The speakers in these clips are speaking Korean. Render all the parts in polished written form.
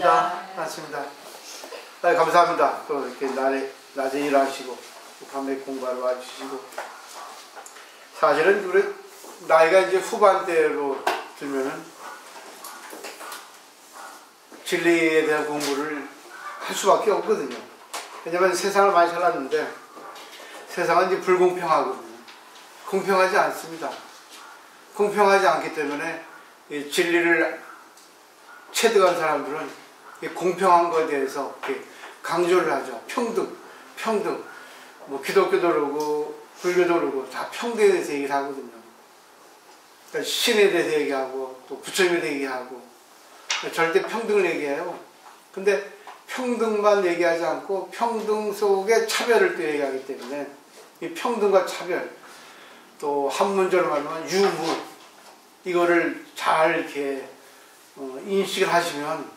반갑습니다. 감사합니다. 또 이렇게 낮에 일하시고 밤에 공부하러 와주시고. 사실은 우리 나이가 이제 후반대로 들면은 진리에 대한 공부를 할 수밖에 없거든요. 왜냐면 세상을 많이 살았는데 세상은 이제 불공평하거든요. 공평하지 않습니다. 공평하지 않기 때문에 이 진리를 체득한 사람들은 이 공평한 것에 대해서 강조를 하죠. 평등. 뭐 기독교도 그러고 불교도 그러고 다 평등에 대해서 얘기를 하거든요. 그러니까 신에 대해서 얘기하고 또 부처님에 대해서 얘기하고 절대 평등을 얘기해요. 근데 평등만 얘기하지 않고 평등 속에 차별을 또 얘기하기 때문에 이 평등과 차별, 또 한문적으로 말하면 유무, 이거를 잘 이렇게 인식을 하시면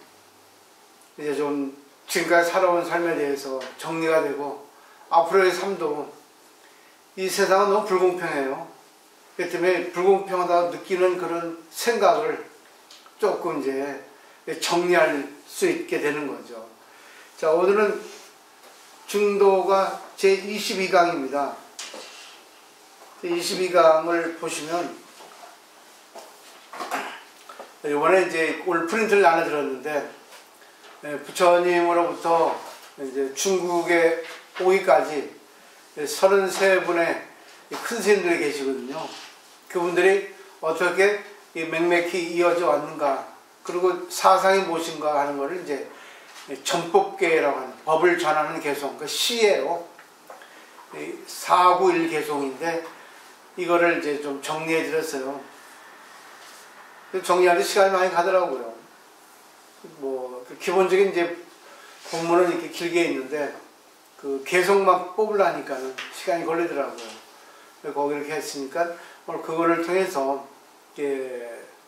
이제 좀 지금까지 살아온 삶에 대해서 정리가 되고 앞으로의 삶도 이 세상은 너무 불공평해요. 그렇기 때문에 불공평하다고 느끼는 그런 생각을 조금 이제 정리할 수 있게 되는 거죠. 자, 오늘은 중도가 제22강입니다. 제22강을 보시면 이번에 이제 올 프린트를 나눠드렸는데 부처님으로부터 이제 중국에 오기까지 33분의 큰 스님들이 계시거든요. 그분들이 어떻게 맥맥히 이어져 왔는가, 그리고 사상이 무엇인가 하는 것을 이제 전법계라고 하는 법을 전하는 개송, 그 시예요. 491 개송인데 이거를 이제 좀 정리해 드렸어요. 정리하는데 시간이 많이 가더라고요. 뭐 기본적인 이제 본문은 이렇게 길게 있는데 그 개송만 뽑으려니까는 시간이 걸리더라고요. 거기 이렇게 했으니까 오늘 그거를 통해서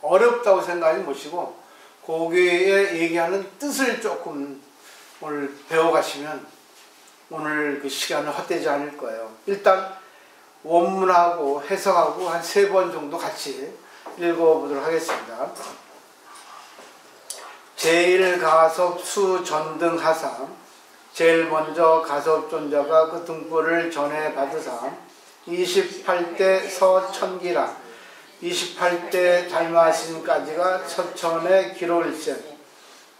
어렵다고 생각하지 마시고 거기에 얘기하는 뜻을 조금 오늘 배워가시면 오늘 그 시간은 헛되지 않을 거예요. 일단 원문하고 해석하고 한 3번 정도 같이 읽어보도록 하겠습니다. 제1가섭 수전등하사, 제일 먼저 가섭존자가 그 등불을 전해 받으사 28대 서천기라 28대 달마신까지가 서천의 기로일세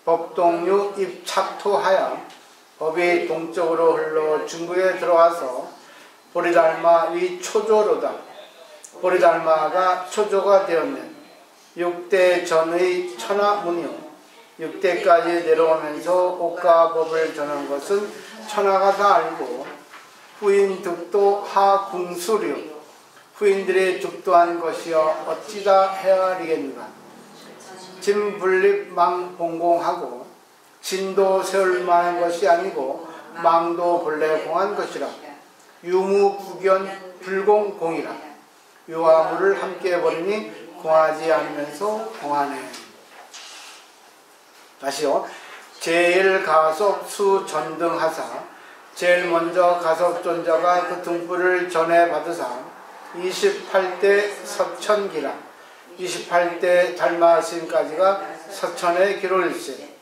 법동류 입착토하여 법이 동쪽으로 흘러 중국에 들어와서 보리달마 위 초조로다. 보리달마가 초조가 되었네. 6대 전의 천하문이요 6대까지 내려오면서 옥가법을 전한 것은 천하가 다 알고 후인 득도 하궁수료 후인들이 득도한 것이여 어찌다 헤아리겠는가. 진분립 망봉공하고 진도 세울만한 것이 아니고 망도 본래 공한 것이라. 유무구견 불공공이라. 유화물을 함께 버리니 공하지 않으면서 공하네. 다시요. 제1가섭 수전등하사, 제일 먼저 가섭존자가 그 등불을 전해 받으사 28대 서천기라 28대 달마신까지가 서천의 기로일세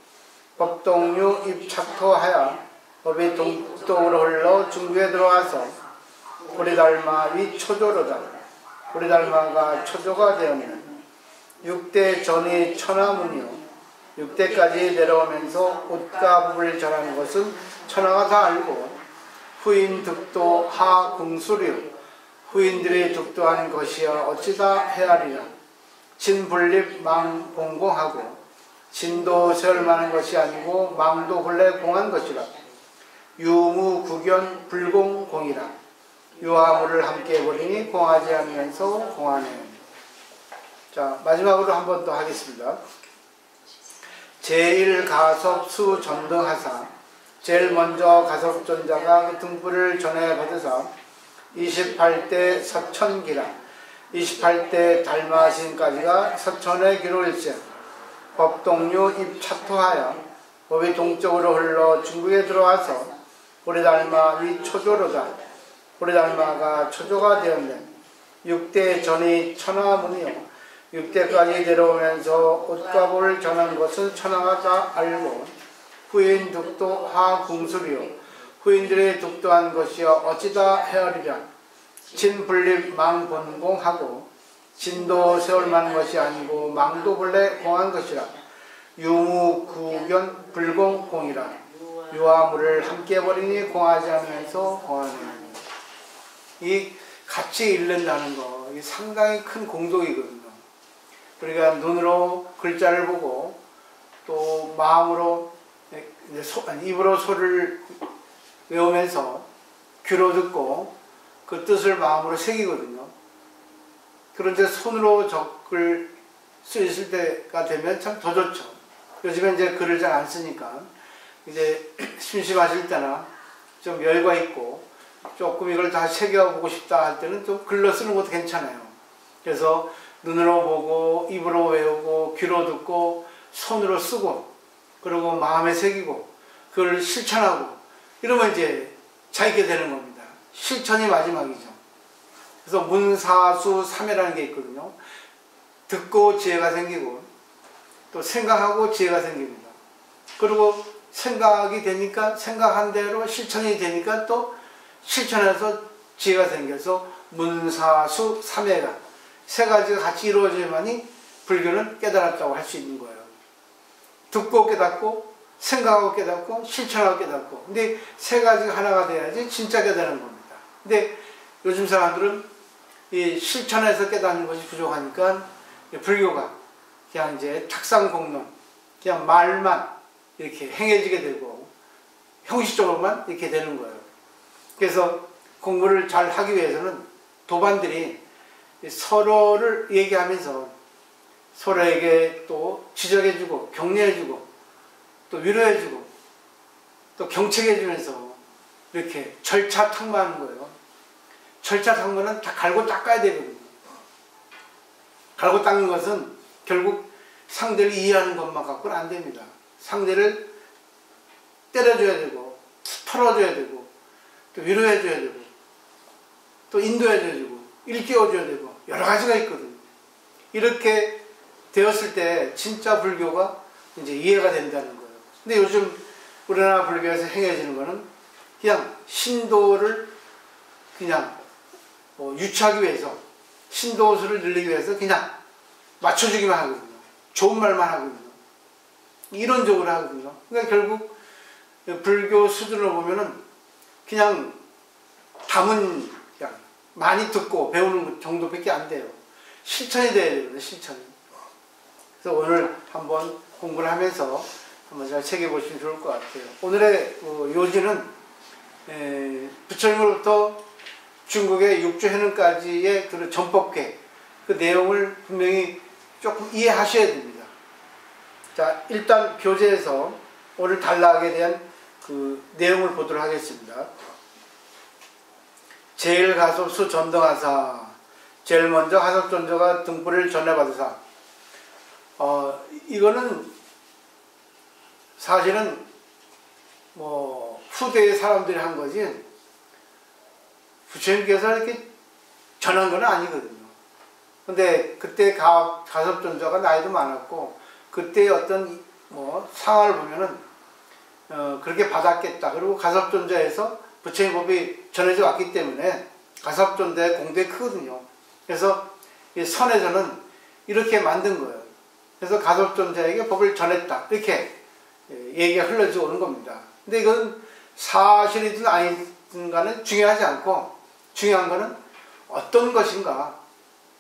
법동류 입착토하여 법이 동쪽으로 흘러 중국에 들어와서 보리달마 위 초조로다. 보리달마가 초조가 되었네. 6대 전이 천하문이요 6대까지 내려오면서 옷가부를 전하는 것은 천하가 다 알고 후인 득도 하궁수료 후인들이 득도한 것이여 어찌다 헤아리라. 진분립 망봉공하고 진도 세울만한 것이 아니고 망도 본래 공한 것이라. 유무구견 불공공이라. 유화물을 함께 버리니 공하지 않으면서 공하네. 자, 마지막으로 한 번 더 하겠습니다. 제1가섭 수전등하사, 제일 먼저 가섭존자가 그 등불을 전해 받으사 28대 서천기라 28대 달마신까지가 서천의 기로일세 법동류 입착토하여 법이 동쪽으로 흘러 중국에 들어와서 보리달마 위 초조로다. 보리달마가 초조가 되었네. 6대 전이 천하문이요 6대까지 내려오면서 옷가보를 전한 것은 천하가 다 알고 후인 득도 하궁술이요 후인들의 득도한 것이여 어찌다 헤아리랴. 진분립 망본공하고 진도 세월만 것이 아니고 망도 본래 공한 것이라. 유무구견 불공공이라. 유와 물을 함께 버리니 공하지 않으면서 공하느니라. 이 같이 읽는다는 거 이게 상당히 큰 공덕이거든요. 우리가 눈으로 글자를 보고 또 마음으로 입으로 소리를 외우면서 귀로 듣고 그 뜻을 마음으로 새기거든요. 그런데 손으로 적을 수 있을 때가 되면 참 더 좋죠. 요즘엔 이제 글을 잘 안 쓰니까 이제 심심하실 때나 좀 여유가 있고 조금 이걸 다 새겨보고 싶다 할 때는 또 글로 쓰는 것도 괜찮아요. 그래서 눈으로 보고 입으로 외우고 귀로 듣고 손으로 쓰고 그리고 마음에 새기고 그걸 실천하고 이러면 이제 자기게 되는 겁니다. 실천이 마지막이죠. 그래서 문사수 삼회라는 게 있거든요. 듣고 지혜가 생기고 또 생각하고 지혜가 생깁니다. 그리고 생각이 되니까 생각한 대로 실천이 되니까 또 실천해서 지혜가 생겨서 문사수 삼회가 세 가지가 같이 이루어져야만이 불교는 깨달았다고 할 수 있는 거예요. 듣고 깨닫고 생각하고 깨닫고 실천하고 깨닫고 근데 세 가지가 하나가 돼야지 진짜 깨달은 겁니다. 근데 요즘 사람들은 이 실천해서 깨닫는 것이 부족하니까 불교가 그냥 이제 탁상공론 그냥 말만 이렇게 행해지게 되고 형식적으로만 이렇게 되는 거예요. 그래서 공부를 잘 하기 위해서는 도반들이 서로를 얘기하면서 서로에게 또 지적해주고 격려해주고 또 위로해주고 또 경책해주면서 이렇게 절차탕마하는 거예요. 절차탕마는 다 갈고 닦아야 되거든요. 갈고 닦는 것은 결국 상대를 이해하는 것만 갖고는 안 됩니다. 상대를 때려줘야 되고 털어줘야 되고 또 위로해줘야 되고 또 인도해줘야 되고 일깨워줘야 되고 여러 가지가 있거든요. 이렇게 되었을 때 진짜 불교가 이제 이해가 된다는 거예요. 근데 요즘 우리나라 불교에서 행해지는 거는 그냥 신도를 그냥 유치하기 위해서 신도수를 늘리기 위해서 그냥 맞춰주기만 하거든요. 좋은 말만 하거든요. 이론적으로 하거든요. 그러니까 결국 불교 수준으로 보면은 그냥 담은 그냥 많이 듣고 배우는 정도밖에 안 돼요. 실천이 돼야 되거든요. 실천이. 그래서 오늘 한번 공부를 하면서 한번 잘 새겨보시면 좋을 것 같아요. 오늘의 요지는 부처님으로부터 중국의 육조해능까지의 그 전법계 그 내용을 분명히 조금 이해하셔야 됩니다. 자, 일단 교재에서 오늘 단락에 대한 그 내용을 보도록 하겠습니다. 제일 가섭수 전등하사 제일 먼저 하섭존저가 등불을 전해받으사 이거는 사실은 뭐 후대의 사람들이 한 거지 부처님께서 이렇게 전한 건 아니거든요. 근데 그때 가섭존저가 나이도 많았고 그때 어떤 뭐 상황을 보면은 그렇게 받았겠다. 그리고 가섭존저에서 부처님 법이 전해져 왔기 때문에 가섭존저의 공덕이 크거든요. 그래서 이 선에서는 이렇게 만든 거예요. 그래서 가섭존저에게 법을 전했다. 이렇게 얘기가 흘러져 오는 겁니다. 근데 이건 사실이든 아니든 간에 중요하지 않고 중요한 거는 어떤 것인가,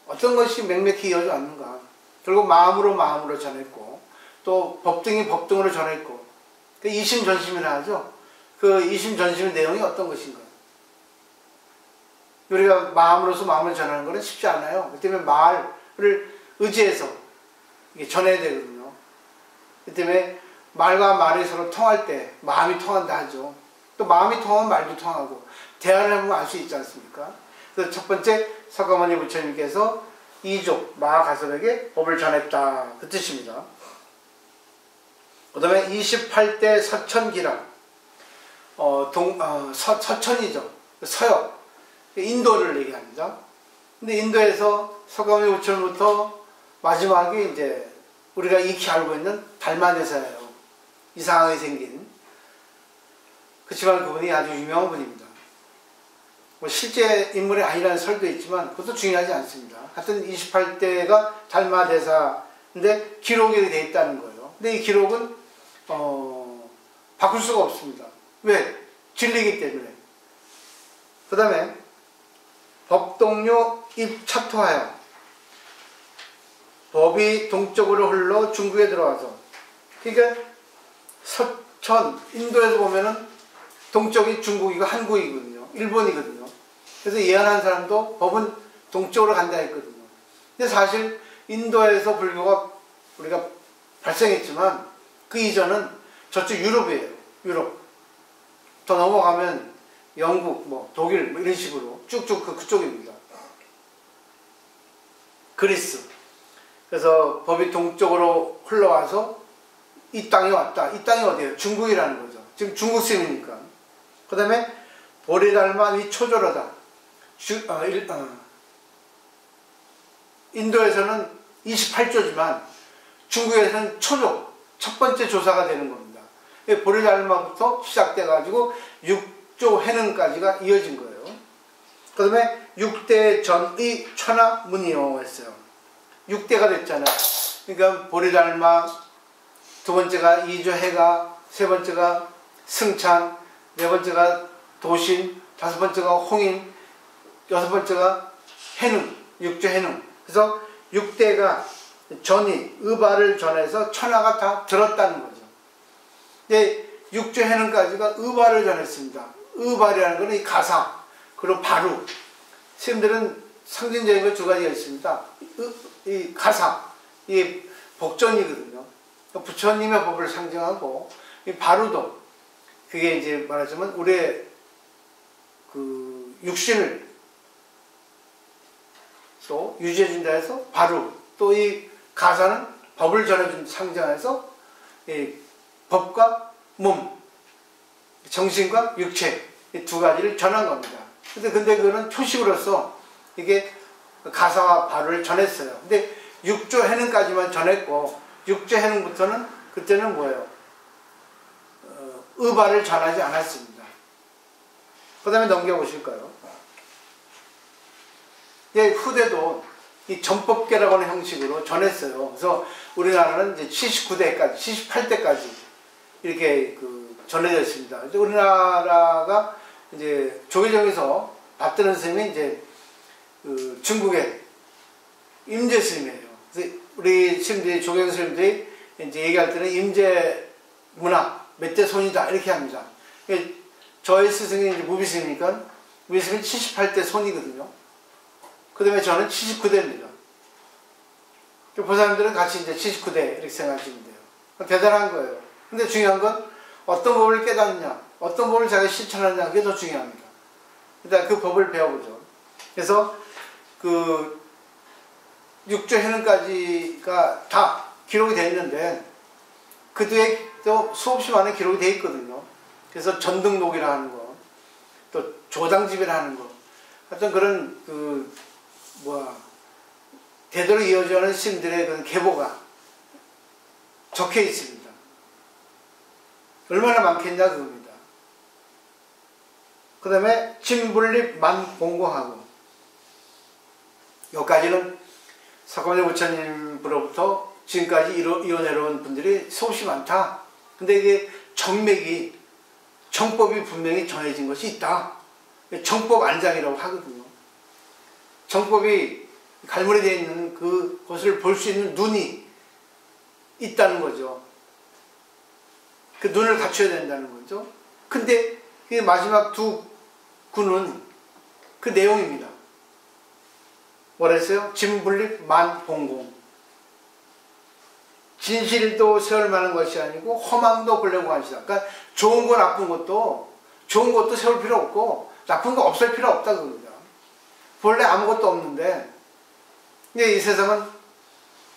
어떤 것이 맥맥히 이어져 왔는가. 결국 마음으로 전했고 또 법등이 법등으로 전했고 그 이심전심이라 하죠. 그 이심전심의 내용이 어떤 것인가. 우리가 마음으로서 마음을 전하는 것은 쉽지 않아요. 그 때문에 말을 의지해서 전해야 되거든요. 그 때문에 말과 말이 서로 통할 때 마음이 통한다 하죠. 또 마음이 통하면 말도 통하고 대화를 해보면 알 수 있지 않습니까? 그래서 첫 번째 석가모니 부처님께서 이족 마가섭에게 법을 전했다 그 뜻입니다. 그 다음에 28대 서천기라 서천이죠. 서역 인도를 얘기합니다. 근데 인도에서 석가모니 부처님부터 마지막에 이제 우리가 익히 알고 있는 달마대사예요. 이상하게 생긴. 그렇지만 그분이 아주 유명한 분입니다. 뭐 실제 인물이 아니라는 설도 있지만 그것도 중요하지 않습니다. 하여튼 28대가 달마대사인데 기록이 되어 있다는 거예요. 근데 이 기록은 바꿀 수가 없습니다. 왜? 진리이기 때문에. 그 다음에 법동료 입착토하여 법이 동쪽으로 흘러 중국에 들어와서, 그러니까 서천 인도에서 보면은 동쪽이 중국이고 한국이거든요. 일본이거든요. 그래서 예언한 사람도 법은 동쪽으로 간다 했거든요. 근데 사실 인도에서 불교가 우리가 발생했지만 그 이전은 저쪽 유럽이에요. 유럽. 더 넘어가면 영국, 뭐 독일 뭐 이런 식으로 쭉쭉 그쪽입니다. 그리스. 그래서 법이 동쪽으로 흘러와서 이 땅에 왔다. 이 땅이 어디예요? 중국이라는 거죠. 지금 중국 셈이니까. 그 다음에 보리달마 위 초조로다. 인도에서는 28조지만 중국에서는 초조, 첫 번째 조사가 되는 겁니다. 보리달마부터 시작돼가지고 6조 해능까지가 이어진 거예요. 그 다음에 6대 전의 천하문이요 했어요. 6대가 됐잖아요. 그러니까 보리달마, 두 번째가 이조해가, 세 번째가 승찬, 네 번째가 도신, 다섯 번째가 홍인, 여섯 번째가 해능, 6조 해능. 그래서 6대가 전이, 의발을 전해서 천하가 다 들었다는 거죠. 근데 6조 해능까지가 의발을 전했습니다. 의발이라는 것은 이 가사, 그리고 바루. 스님들은 상징적인 거 두 가지가 있습니다. 이 가사, 이 복전이거든요. 부처님의 법을 상징하고, 이 바루도, 그게 이제 말하자면 우리의 그 육신을 또 유지해준다 해서 바루, 또 이 가사는 법을 전해준 상징해서 이 법과 몸, 정신과 육체, 이 두 가지를 전한 겁니다. 근데 그거는 초식으로서 이게 가사와 바루를 전했어요. 근데 6조 해능까지만 전했고, 6조 해능부터는 그때는 뭐예요? 의발을 전하지 않았습니다. 그 다음에 넘겨보실까요? 후대도 이 전법계라고 하는 형식으로 전했어요. 그래서 우리나라는 이제 79대까지, 78대까지 이렇게 전해져 있습니다. 우리나라가 이제 조계종에서 받드는 스님이 이제 중국의 임재 스님이에요. 그래서 우리 스님들이, 조계종 스님들이 이제 얘기할 때는 임재 문화, 몇 대 손이다 이렇게 합니다. 저희 스승이 이제 무비 스님이니까 무비 스님이 78대 손이거든요. 그 다음에 저는 79대입니다. 보사님들은 같이 이제 79대 이렇게 생각하시면 돼요. 대단한 거예요. 근데 중요한 건 어떤 법을 깨닫느냐, 어떤 법을 자기가 실천하느냐, 그게 더 중요합니다. 일단 그 법을 배워보죠. 그래서 그 6조 해능까지가 다 기록이 되어 있는데 그 뒤에 또 수없이 많은 기록이 되어 있거든요. 그래서 전등록이라 하는 거, 또 조당집이라 하는 거, 하여튼 그런 대대로 이어져 오는 스님들의 그런 계보가 적혀 있습니다. 얼마나 많겠냐 그겁니다. 그 다음에 진분립 만공고하고, 여기까지는 석가모니 부처님으로부터 지금까지 이어내려온 분들이 수없이 많다. 근데 이게 정맥이, 정법이 분명히 정해진 것이 있다. 정법 안장이라고 하거든요. 정법이 갈무리 되어 있는 그것을 볼 수 있는 눈이 있다는 거죠. 그 눈을 갖춰야 된다는 거죠. 근데 그 마지막 두 구는 그 내용입니다. 뭐라 했어요? 진분립 만봉공. 진실도 세울 만한 것이 아니고 허망도 보려고 하는 것이다. 그러니까 좋은 거 나쁜 것도, 좋은 것도 세울 필요 없고 나쁜 거 없을 필요 없다 그겁니다. 본래 아무것도 없는데, 근데 이 세상은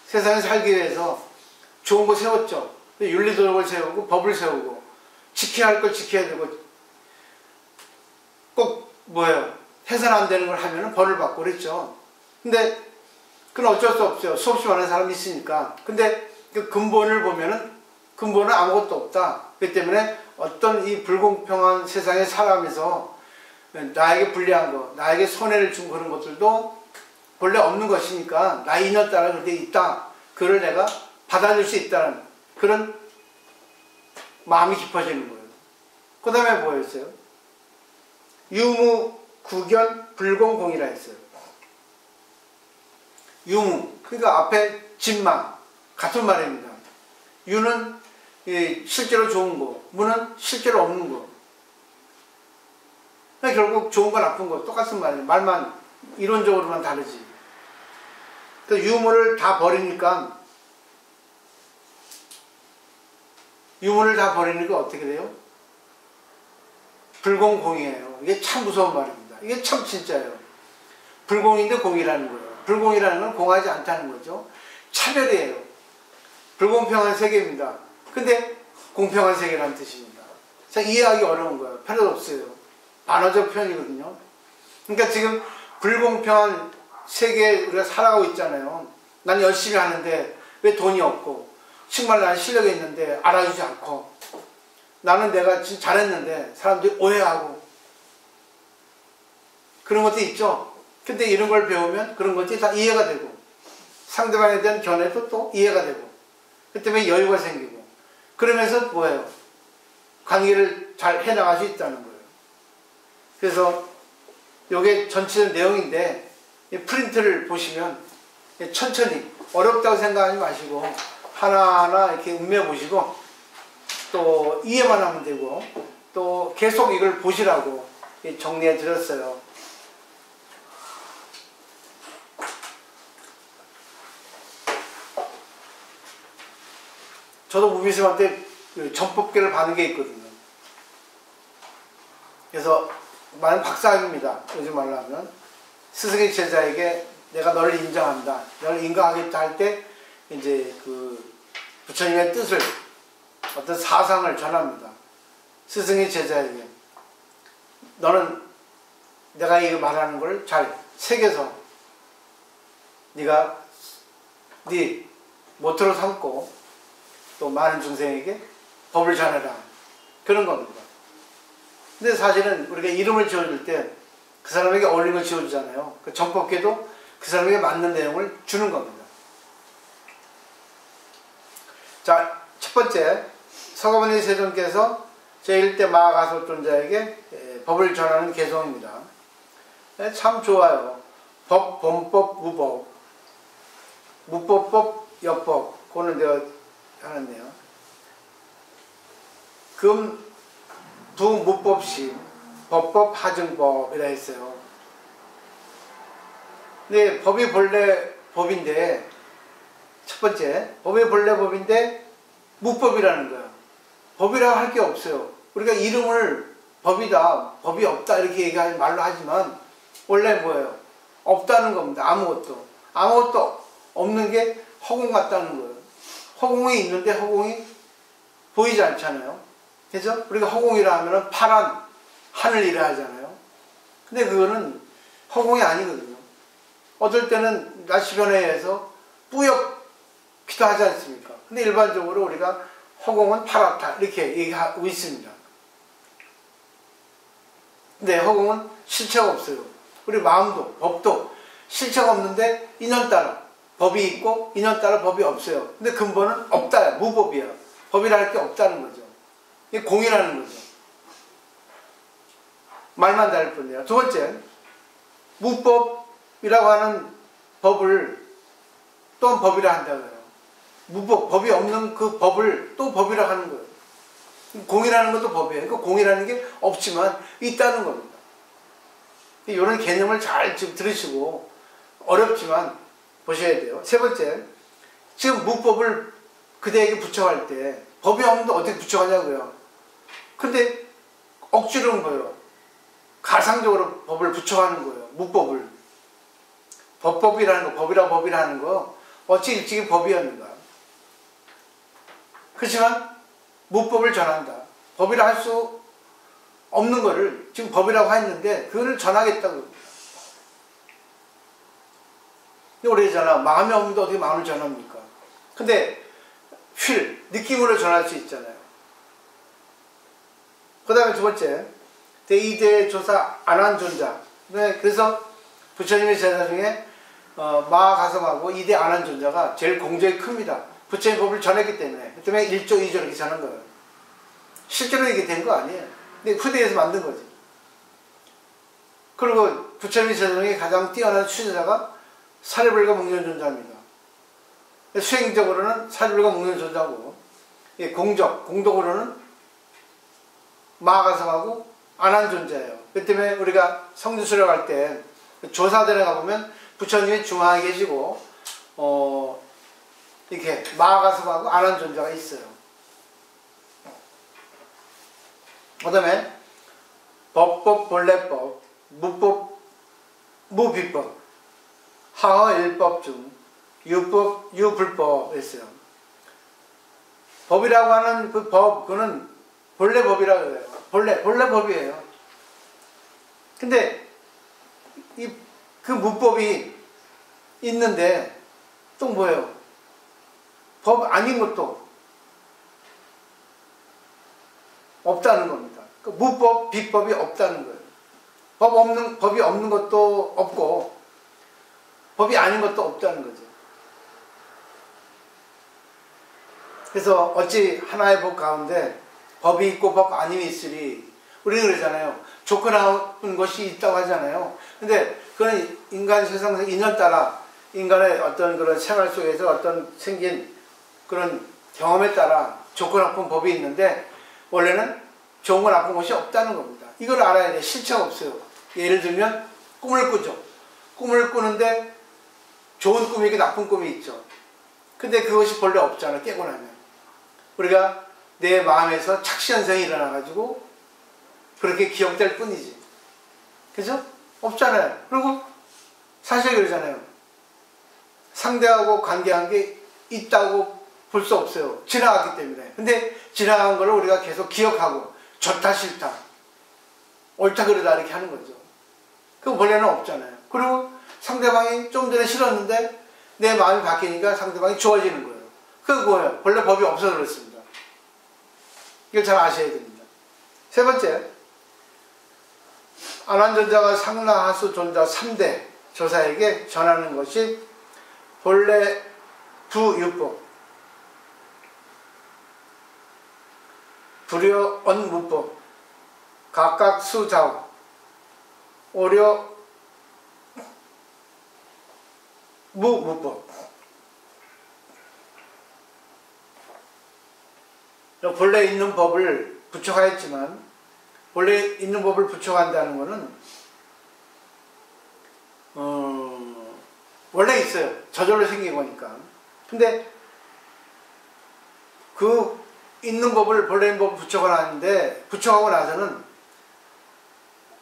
세상에 살기 위해서 좋은 거 세웠죠. 윤리도덕을 세우고 법을 세우고 지켜야 할 걸 지켜야 되고, 꼭 해서는 안 되는 걸 하면 벌을 받고 그랬죠. 근데 그건 어쩔 수 없어요. 수없이 많은 사람이 있으니까. 근데 그 근본을 보면은 근본은 아무것도 없다. 그렇기 때문에 어떤 이 불공평한 세상에 살아가면서 나에게 불리한 거, 나에게 손해를 준 그런 것들도 본래 없는 것이니까 나 인연 따라 그렇게 있다. 그걸 내가 받아줄 수 있다는 그런 마음이 깊어지는 거예요. 그 다음에 뭐였어요? 유무, 구견, 불공공이라 했어요. 유무, 그러니까 앞에 진망, 같은 말입니다. 유는 실제로 좋은 거, 무는 실제로 없는 거. 그러니까 결국 좋은 거 나쁜 거 똑같은 말이에요. 말만 이론적으로만 다르지. 그 유무를 다 버리니까 어떻게 돼요? 불공공이에요. 이게 참 무서운 말입니다. 이게 참 진짜예요. 불공인데 공이라는 거예요. 불공이라는 건 공하지 않다는 거죠. 차별이에요. 불공평한 세계입니다. 근데 공평한 세계라는 뜻입니다. 자, 이해하기 어려운 거예요. 필요도 없어요. 반어적 표현이거든요. 그러니까 지금 불공평한 세계에 우리가 살아가고 있잖아요. 난 열심히 하는데 왜 돈이 없고, 정말 난 실력이 있는데 알아주지 않고, 나는 내가 진짜 잘했는데 사람들이 오해하고, 그런 것도 있죠. 근데 이런 걸 배우면 그런 것들이 다 이해가 되고, 상대방에 대한 견해도 또 이해가 되고, 그 때문에 여유가 생기고, 그러면서 뭐예요? 관계를 잘 해나갈 수 있다는 거예요. 그래서 이게 전체적 내용인데, 이 프린트를 보시면 천천히 어렵다고 생각하지 마시고 하나하나 이렇게 음미해 보시고 또 이해만 하면 되고 또 계속 이걸 보시라고 정리해 드렸어요. 저도 무비스한테 전법계를 받은 게 있거든요. 그래서 많은 박사학입니다. 요즘 말로 하면 스승의 제자에게 내가 너를 인정한다, 너를 인정하겠다 할 때 이제 그 부처님의 뜻을, 어떤 사상을 전합니다. 스승의 제자에게 너는 내가 이거 말하는 걸 잘 새겨서 네가 네 모토로 삼고 또 많은 중생에게 법을 전해라, 그런 겁니다. 근데 사실은 우리가 이름을 지어줄 때 그 사람에게 어울리는 걸 지어주잖아요. 그 전법계도 그 사람에게 맞는 내용을 주는 겁니다. 자, 첫 번째, 서가모니 세존께서 제1대 마하가솔존자에게 법을 전하는 개송입니다. 참 좋아요. 법, 본법, 무법, 무법법, 역법, 그거는 내가 하는데요. 금, 두, 무법심, 법법, 하증법이라 했어요. 근데 법이 본래 법인데, 첫 번째, 법이 본래 법인데 무법이라는 거예요. 법이라고 할 게 없어요. 우리가 이름을 법이다, 법이 없다 이렇게 얘기하는 말로 하지만 원래 뭐예요? 없다는 겁니다. 아무것도 없는 게 허공 같다는 거예요. 허공이 있는데 허공이 보이지 않잖아요. 그죠? 우리가 허공이라 하면 파란 하늘이라 하잖아요. 근데 그거는 허공이 아니거든요. 어떨 때는 날씨 변화에 의해서 뿌옇기도 하지 않습니까? 근데 일반적으로 우리가 허공은 파랗다 이렇게 얘기하고 있습니다. 근데 허공은 실체가 없어요. 우리 마음도 법도 실체가 없는데 인연 따라 법이 있고 인연 따라 법이 없어요. 근데 근본은 없다, 무법이야. 법이라 할 게 없다는 거죠. 이게 공이라는 거죠. 말만 다를 뿐이에요. 두 번째, 무법이라고 하는 법을 또 법이라 한다고요. 무법, 법이 없는 그 법을 또 법이라 하는 거예요. 공이라는 것도 법이에요. 그러니까 공이라는 게 없지만 있다는 겁니다. 이런 개념을 잘 지금 들으시고 어렵지만 보셔야 돼요. 세 번째, 지금 무법을 그대에게 부처할 때 법이 없는데 어떻게 부처하냐고요. 근데 억지로는 거예요. 가상적으로 법을 부처하는 거예요. 무법을. 법이라는 거, 법이라는 거 어찌 일찍이 법이었는가. 그렇지만 무법을 전한다. 법이라 할 수 없는 거를 지금 법이라고 했는데 그거를 전하겠다고 합니다. 오래잖아. 마음이 없는데 어떻게 마음을 전합니까? 근데 느낌으로 전할 수 있잖아요. 그 다음에 두 번째, 대2대 조사 안 한 존자. 네, 그래서 부처님의 제자 중에 마가성하고 2대 안 한 존자가 제일 공적이 큽니다. 부처님 법을 전했기 때문에. 그 때문에 1조, 2조 이렇게 전한 거예요. 실제로 이게 된 거 아니에요. 근데 후대에서 만든 거지. 그리고 부처님의 제자 중에 가장 뛰어난 수제자가 사리불가 목련존자입니다. 수행적으로는 사리불가 목련존자고, 공덕으로는 마가성하고 안 한 존자예요. 그 때문에 우리가 성주 수료할 때 조사들에 가보면 부처님이 중앙에 계시고 이렇게 마가성하고 안 한 존자가 있어요. 그 다음에 법법, 본래법, 무법, 무비법, 하허 일법 중 유법, 유불법 있어요. 법이라고 하는 그 법, 그거는 본래 법이라고 해요. 본래 법이에요. 근데 그 무법이 있는데 또 뭐예요? 법 아닌 것도 없다는 겁니다. 그 무법, 비법이 없다는 거예요. 법이 없는 것도 없고 법이 아닌 것도 없다는 거죠. 그래서 어찌 하나의 법 가운데 법이 있고 법 아님이 있으리. 우리는 그러잖아요. 조건하는 것이 있다고 하잖아요. 근데 그건 인간 세상에서 인연 따라 인간의 어떤 그런 생활 속에서 어떤 생긴 그런 경험에 따라 좋고 나쁜 법이 있는데 원래는 좋은 거 나쁜 것이 없다는 겁니다. 이걸 알아야 돼. 실체가 없어요. 예를 들면 꿈을 꾸죠. 꿈을 꾸는데 좋은 꿈이 있고 나쁜 꿈이 있죠. 근데 그것이 본래 없잖아. 깨고 나면. 우리가 내 마음에서 착시현상이 일어나가지고 그렇게 기억될 뿐이지. 그죠? 없잖아요. 그리고 사실 그러잖아요. 상대하고 관계한 게 있다고 볼 수 없어요. 지나갔기 때문에. 근데 지나간 걸 우리가 계속 기억하고 좋다 싫다 옳다 그르다 이렇게 하는 거죠. 그거 본래는 없잖아요. 그리고 상대방이 좀 전에 싫었는데 내 마음이 바뀌니까 상대방이 좋아지는 거예요. 그게 뭐예요? 본래 법이 없어서 그렇습니다. 이걸 잘 아셔야 됩니다. 세 번째, 안한존자가 상라하수 존자 3대 조사에게 전하는 것이 본래 부유법, 불여 언무법, 각각 수자오, 오려 무무법. 본래 있는 법을 부처하였지만 본래 있는 법을 부처한다는 것은 원래 있어요. 저절로 생긴 거니까. 근데 그 있는 법을 본래 있는 법을 부처하는데 부처하고 나서는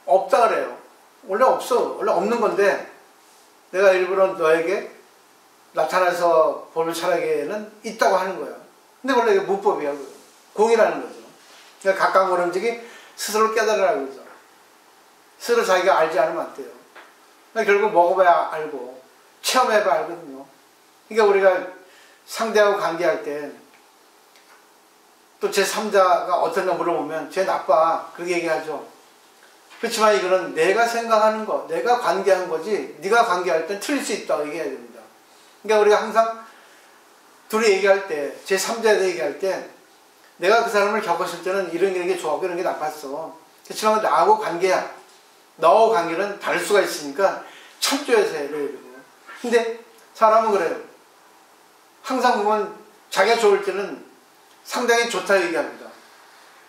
없다 그래요. 원래 없어. 원래 없는 건데 내가 일부러 너에게 나타나서 법을 char하게는 있다고 하는 거야. 근데 원래 이게 무법이야. 공이라는 거죠. 그러니까 각각 모름지기 스스로 깨달으라고 그러죠. 스스로 자기가 알지 않으면 안 돼요. 그러니까 결국 먹어봐야 알고 체험해봐야 알거든요. 그러니까 우리가 상대하고 관계할 때 또 제3자가 어떤가 물어보면 쟤 나빠 그렇게 얘기하죠. 그렇지만 이거는 내가 생각하는 거, 내가 관계한 거지 네가 관계할 땐 틀릴 수 있다고 얘기해야 됩니다. 그러니까 우리가 항상 둘이 얘기할 때, 제3자에 대해 얘기할 때 내가 그 사람을 겪었을 때는 이런 게 좋았고 이런 게 나빴어. 그렇지만 나하고 관계야. 너하고 관계는 다를 수가 있으니까 참조해서 해야 돼요. 근데 사람은 그래요. 항상 보면 자기가 좋을 때는 상당히 좋다 얘기합니다.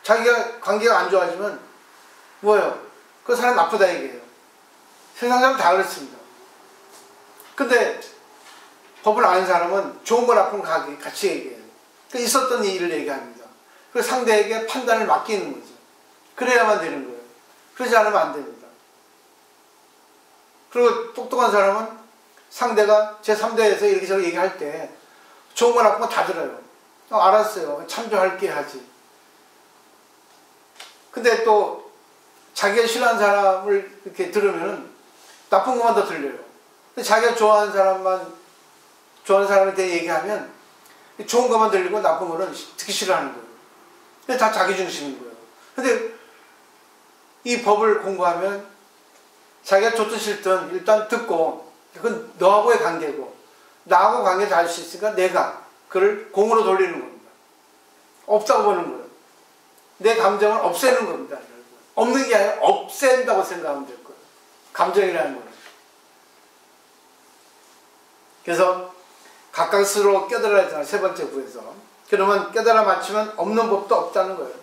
자기가 관계가 안 좋아지면 뭐예요? 그 사람 나쁘다 얘기해요. 세상 사람 다 그렇습니다. 근데 법을 아는 사람은 좋은 거 나쁜 거 같이 얘기해요. 그 있었던 일을 얘기합니다. 그 상대에게 판단을 맡기는 거죠. 그래야만 되는 거예요. 그러지 않으면 안 됩니다. 그리고 똑똑한 사람은 상대가 제3대에서 이렇게 저렇게 얘기할 때 좋은 거 나쁜 거 다 들어요. 알았어요. 참조할게 하지. 근데 또 자기가 싫어하는 사람을 이렇게 들으면 나쁜 것만 더 들려요. 자기가 좋아하는 사람한테 얘기하면 좋은 것만 들리고 나쁜 거는 듣기 싫어하는 거예요. 근데 다 자기 중심인 거예요. 근데 이 법을 공부하면 자기가 좋든 싫든 일단 듣고, 그건 너하고의 관계고, 나하고 관계 잘 할 수 있으니까 내가 그를 공으로 돌리는 겁니다. 없다고 보는 거예요. 내 감정을 없애는 겁니다. 없는 게 아니라 없앤다고 생각하면 될 거예요. 감정이라는 거는. 그래서 가까스로 깨달아야 되잖아요. 세 번째 구에서. 그러면 깨달아 맞추면 없는 법도 없다는 거예요.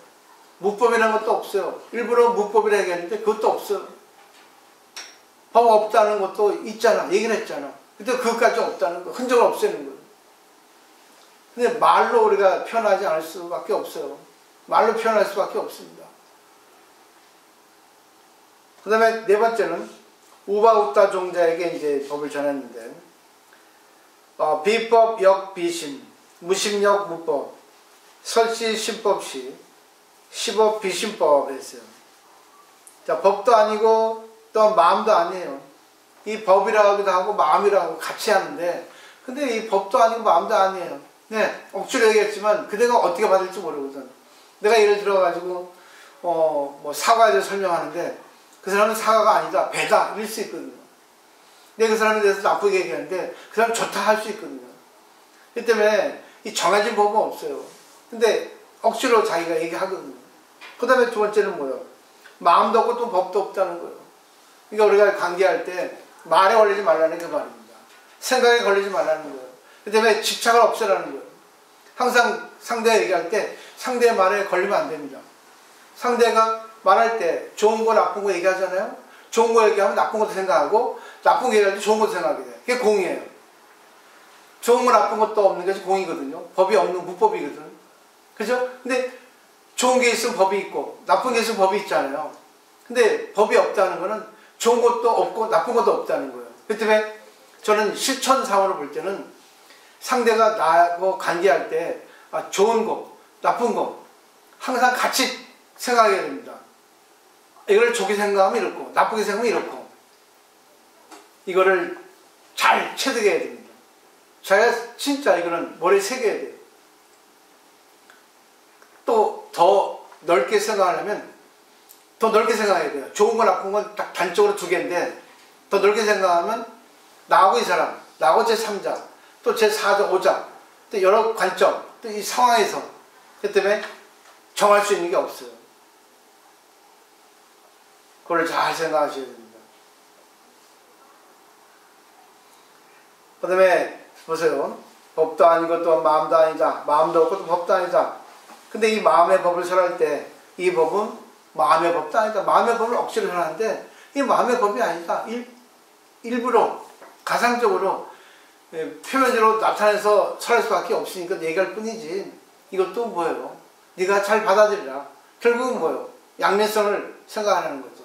무법이라는 것도 없어요. 일부러 무법이라 얘기했는데 그것도 없어요. 법 없다는 것도 있잖아. 얘기는 했잖아. 근데 그것까지 없다는 거. 흔적을 없애는 거예요. 근데 말로 우리가 표현하지 않을 수밖에 없어요. 말로 표현할 수밖에 없습니다. 그 다음에 네 번째는 우바우따 종자에게 이제 법을 전했는데, 비법 역 비심, 무심역 무법, 설시 심법시, 시법 비심법 했어요. 자, 법도 아니고 또 마음도 아니에요. 이 법이라고 하기도 하고 마음이라고 같이 하는데, 근데 이 법도 아니고 마음도 아니에요. 네, 억지로 얘기했지만 그대가 어떻게 받을지 모르거든. 내가 예를 들어가지고 뭐 사과에 대해서 설명하는데 그 사람은 사과가 아니다, 배다 이럴 수 있거든요. 근데 그 사람에 대해서 나쁘게 얘기하는데 그 사람 좋다 할 수 있거든요. 그렇기 때문에 이 정해진 법은 없어요. 근데 억지로 자기가 얘기하거든요. 그 다음에 두 번째는 뭐예요? 마음도 없고 또 법도 없다는 거예요. 그러니까 우리가 관계할 때 말에 걸리지 말라는 그 말입니다. 생각에 걸리지 말라는 거예요. 그 때문에 집착을 없애라는 거예요. 항상 상대가 얘기할 때 상대의 말에 걸리면 안 됩니다. 상대가 말할 때 좋은 거 나쁜 거 얘기하잖아요. 좋은 거 얘기하면 나쁜 것도 생각하고, 나쁜 거 얘기할 때 좋은 것도 생각하게 돼요. 그게 공이에요. 좋은 거 나쁜 것도 없는 것이 공이거든요. 법이 없는 무법이거든. 그죠? 근데 좋은 게 있으면 법이 있고 나쁜 게 있으면 법이 있잖아요. 근데 법이 없다는 거는 좋은 것도 없고 나쁜 것도 없다는 거예요. 그렇기 때문에 저는 실천상으로 볼 때는 상대가 나하고 관계할 때 좋은 거, 나쁜 거 항상 같이 생각해야 됩니다. 이걸 좋게 생각하면 이렇고 나쁘게 생각하면 이렇고, 이거를 잘 체득해야 됩니다. 자기가 진짜 이거는 머리에 새겨야 돼요. 또 더 넓게 생각하려면 더 넓게 생각해야 돼요. 좋은 거 나쁜 건 딱 단적으로 두 개인데, 더 넓게 생각하면 나하고 이 사람, 나하고 제3자, 또 제4자, 5자, 또 여러 관점, 또 이 상황에서, 그 때문에 정할 수 있는 게 없어요. 그걸 잘 생각하셔야 됩니다. 그 다음에 보세요. 법도 아니고 또 마음도 아니다. 마음도 없고 또 법도 아니다. 근데 이 마음의 법을 설할 때 이 법은 마음의 법도 아니다. 마음의 법을 억지로 설하는데 이 마음의 법이 아니다. 일부러 가상적으로 표면적으로 나타내서 설할 수밖에 없으니까 얘기할 뿐이지. 이것도 뭐예요? 네가 잘 받아들이라. 결국은 뭐예요? 양면성을 생각하는 거죠.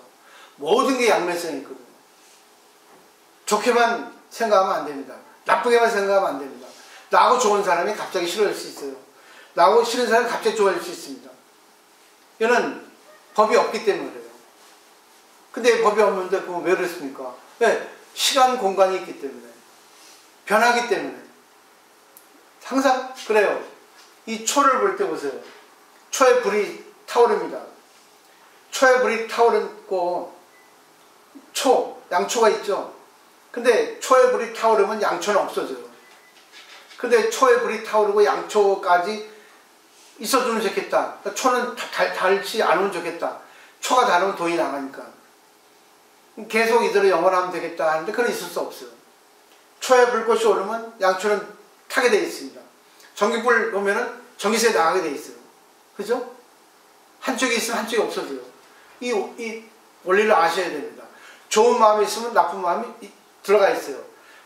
모든 게 양면성이 있거든요. 좋게만 생각하면 안 됩니다. 나쁘게만 생각하면 안 됩니다. 나하고 좋은 사람이 갑자기 싫어질 수 있어요. 나하고 싫은 사람이 갑자기 좋아질 수 있습니다. 이거는 법이 없기 때문에 그래요. 근데 법이 없는데 그거 왜 그랬습니까? 왜? 시간, 공간이 있기 때문에. 변하기 때문에. 항상 그래요. 이 초를 볼 때 보세요. 초에 불이 타오릅니다. 초에 불이 타오르고 양초가 있죠. 근데 초에 불이 타오르면 양초는 없어져요. 근데 초에 불이 타오르고 양초까지 있어주면 좋겠다. 초는 닳지 않으면 좋겠다. 초가 닳으면 돈이 나가니까. 계속 이대로 영원하면 되겠다 하는데 그건 있을 수 없어요. 초에 불꽃이 오르면 양초는 타게 되어 있습니다. 전기불 오면은 전기세 나가게 되어 있어요. 그죠? 한쪽이 있으면 한쪽이 없어져요. 이 원리를 아셔야 됩니다. 좋은 마음이 있으면 나쁜 마음이 들어가 있어요.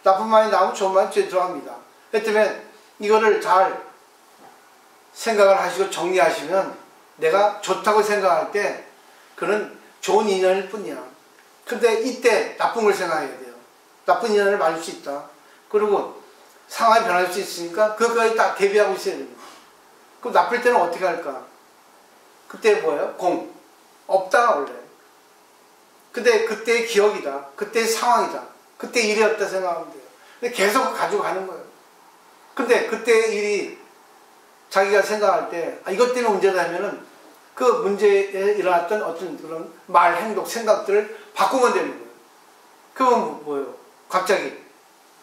나쁜 마음이 나오면 좋은 마음이 들어갑니다. 그렇기 때문에 이거를 잘 생각을 하시고 정리하시면 내가 좋다고 생각할 때 그는 좋은 인연일 뿐이야. 근데 이때 나쁜 걸 생각해야 돼요. 나쁜 인연을 맞을 수 있다. 그리고 상황이 변할 수 있으니까 그거에 딱 대비하고 있어야 됩니다. 그럼 나쁠 때는 어떻게 할까? 그때 뭐예요? 공. 없다 원래. 근데 그때의 기억이다. 그때의 상황이다. 그때 일이 없다 생각하면 돼요. 근데 계속 가지고 가는 거예요. 근데 그때 일이 자기가 생각할 때 이것 때문에 문제다 하면은 그 문제에 일어났던 어떤 그런 말, 행동, 생각들을 바꾸면 되는 거예요. 그건 뭐예요? 갑자기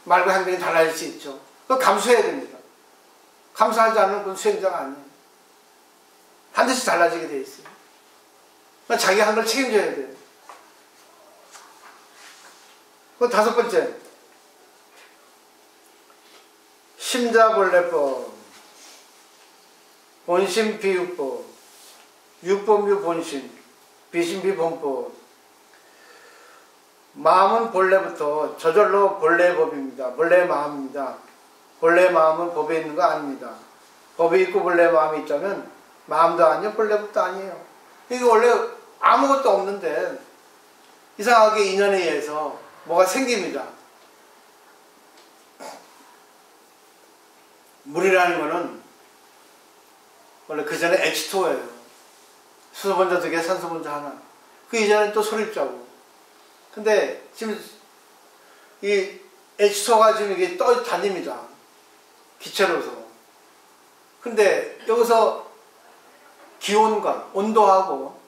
말과 행동이 달라질 수 있죠. 그거 감수해야 됩니다. 감수하지 않으면 그건 수행자가 아니에요. 반드시 달라지게 돼 있어요. 그러니까 자기가 한 걸 책임져야 돼요. 그 다섯 번째, 심자본래법, 본심비유법, 유법유본심, 비심비본법. 마음은 본래부터 저절로 본래의 법입니다. 본래의 마음입니다. 본래의 마음은 법에 있는 거 아닙니다. 법이 있고 본래의 마음이 있다면 마음도 아니에요, 본래법도 아니에요. 이게 원래 아무것도 없는데 이상하게 인연에 의해서 뭐가 생깁니다. 물이라는 거는 원래 그 전에 H2O예요. 수소분자 2개, 산소분자 하나. 그 이전엔 또 소립자고. 근데 지금 이 H2O가 지금 이게 떠 다닙니다. 기체로서. 근데 여기서 기온과 온도하고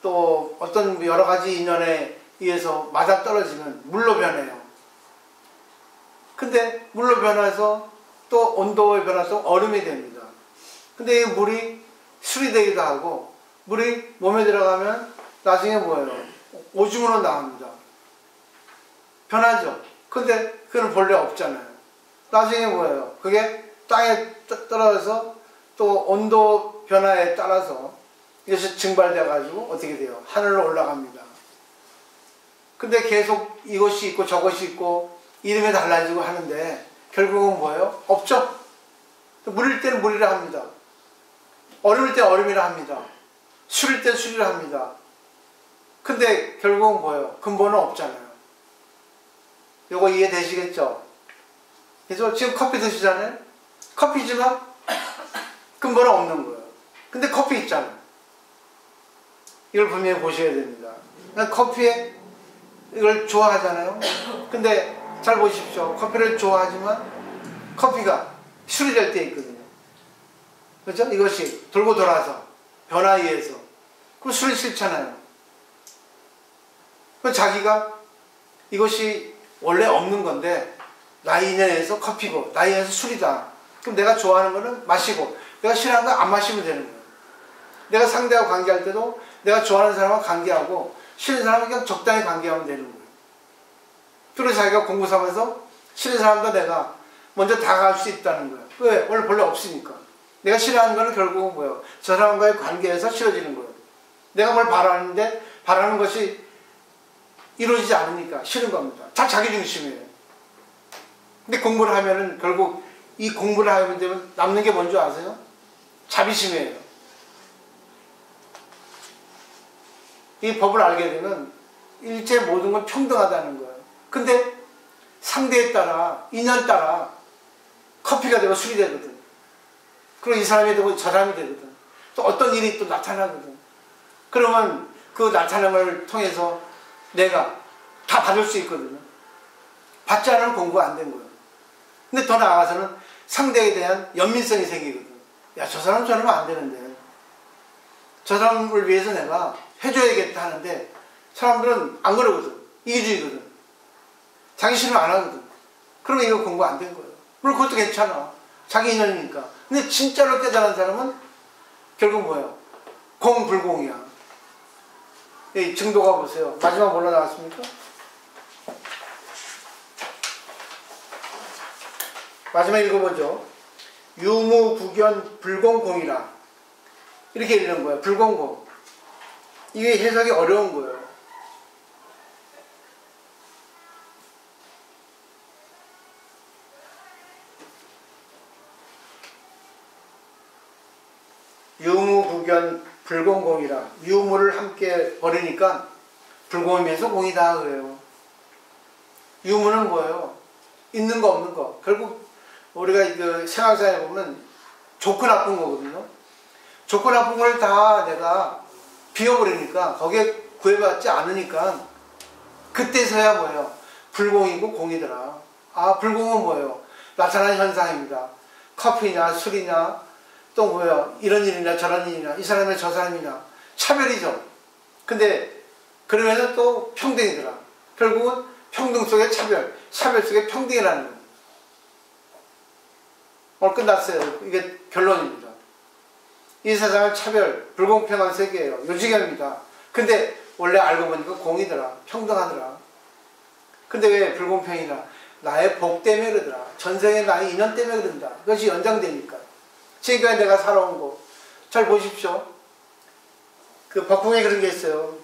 또 어떤 여러 가지 인연에 의해서 맞아떨어지면 물로 변해요. 근데 물로 변해서 또 온도의 변화도 얼음이 됩니다. 근데 이 물이 술이 되기도 하고 물이 몸에 들어가면 나중에 뭐예요? 오줌으로 나옵니다. 변하죠. 근데 그건 본래 없잖아요. 나중에 뭐예요? 그게 땅에 떨어져서 또 온도 변화에 따라서 이것이 증발돼 가지고 어떻게 돼요? 하늘로 올라갑니다. 근데 계속 이것이 있고 저것이 있고 이름이 달라지고 하는데 결국은 뭐예요? 없죠? 물일 때는 물이라 합니다. 얼음일 때 얼음이라 합니다. 술일 때 술이라 합니다. 근데 결국은 뭐예요? 근본은 없잖아요. 요거 이해되시겠죠? 그래서 지금 커피 드시잖아요? 커피지만 근본은 없는 거예요. 근데 커피 있잖아요. 이걸 분명히 보셔야 됩니다. 커피에 이걸 좋아하잖아요. 근데 잘 보십시오. 커피를 좋아하지만 커피가 술이 될 때 있거든요. 그렇죠? 이것이 돌고 돌아서 변화에 의해서 그럼 술이 싫잖아요. 그럼 자기가 이것이 원래 없는 건데 나의 인연에 의해서 커피고 나에 의해서 술이다. 그럼 내가 좋아하는 거는 마시고 내가 싫어하는 거 안 마시면 되는 거예요. 내가 상대하고 관계할 때도 내가 좋아하는 사람하고 관계하고 싫은 사람은 그냥 적당히 관계하면 되는 거예요. 그리고 자기가 공부 삼아서 싫은 사람도 내가 먼저 다가갈 수 있다는 거예요. 왜? 원래 본래 없으니까. 내가 싫어하는 거는 결국은 뭐예요? 저 사람과의 관계에서 싫어지는 거예요. 내가 뭘 바라는데 바라는 것이 이루어지지 않으니까 싫은 겁니다. 다 자기 중심이에요. 근데 공부를 하면은 결국 이 공부를 하면 되면 남는 게 뭔지 아세요? 자비심이에요. 이 법을 알게 되면 일체 모든 건 평등하다는 거예요. 근데 상대에 따라 인연 따라 커피가 되고 술이 되거든. 그리고 이 사람이 되고 저 사람이 되거든. 또 어떤 일이 또 나타나거든. 그러면 그 나타남을 통해서 내가 다 받을 수 있거든요. 받지 않으면 공부가 안 된 거예요. 근데 더 나아가서는 상대에 대한 연민성이 생기거든. 야, 저 사람 저러면 안 되는데. 저 사람을 위해서 내가 해줘야겠다 하는데 사람들은 안 그러거든. 이기주의거든. 자기 싫으면 안 하거든. 그러면 이거 공부 안 된 거예요. 물론 그것도 괜찮아. 자기 인연이니까. 근데 진짜로 깨달은 사람은 결국 뭐예요? 공불공이야. 이 증도가 보세요. 마지막 뭘로 나왔습니까? 마지막 읽어보죠. 유무구견 불공공이라. 이렇게 읽는 거예요. 불공공. 이게 해석이 어려운 거예요. 유무구견 불공공이라. 유무를 함께 버리니까 불공이면서 공이다 그래요. 유무는 뭐예요? 있는 거 없는 거. 결국 우리가 그 생활사에 보면 좋고 나쁜 거거든요. 좋고 나쁜 걸 다 내가 비워버리니까 거기에 구애받지 않으니까 그때서야 뭐예요? 불공이고 공이더라. 아, 불공은 뭐예요? 나타나는 현상입니다. 커피냐 술이냐 또 뭐예요? 이런 일이냐 저런 일이냐 이 사람이냐 저 사람이냐 차별이죠. 근데 그러면서 또 평등이더라. 결국은 평등 속에 차별, 차별 속에 평등이라는 거예요. 오늘 끝났어요. 이게 결론입니다. 이 세상은 차별, 불공평한 세계예요. 요지경입니다. 근데 원래 알고 보니까 공이더라. 평등하더라. 근데 왜 불공평이냐? 나의 복 때문에 그러더라. 전생에 나의 인연 때문에 그런다. 그것이 연장되니까. 지금까지 내가 살아온 거. 잘 보십시오. 그 법궁에 그런 게 있어요.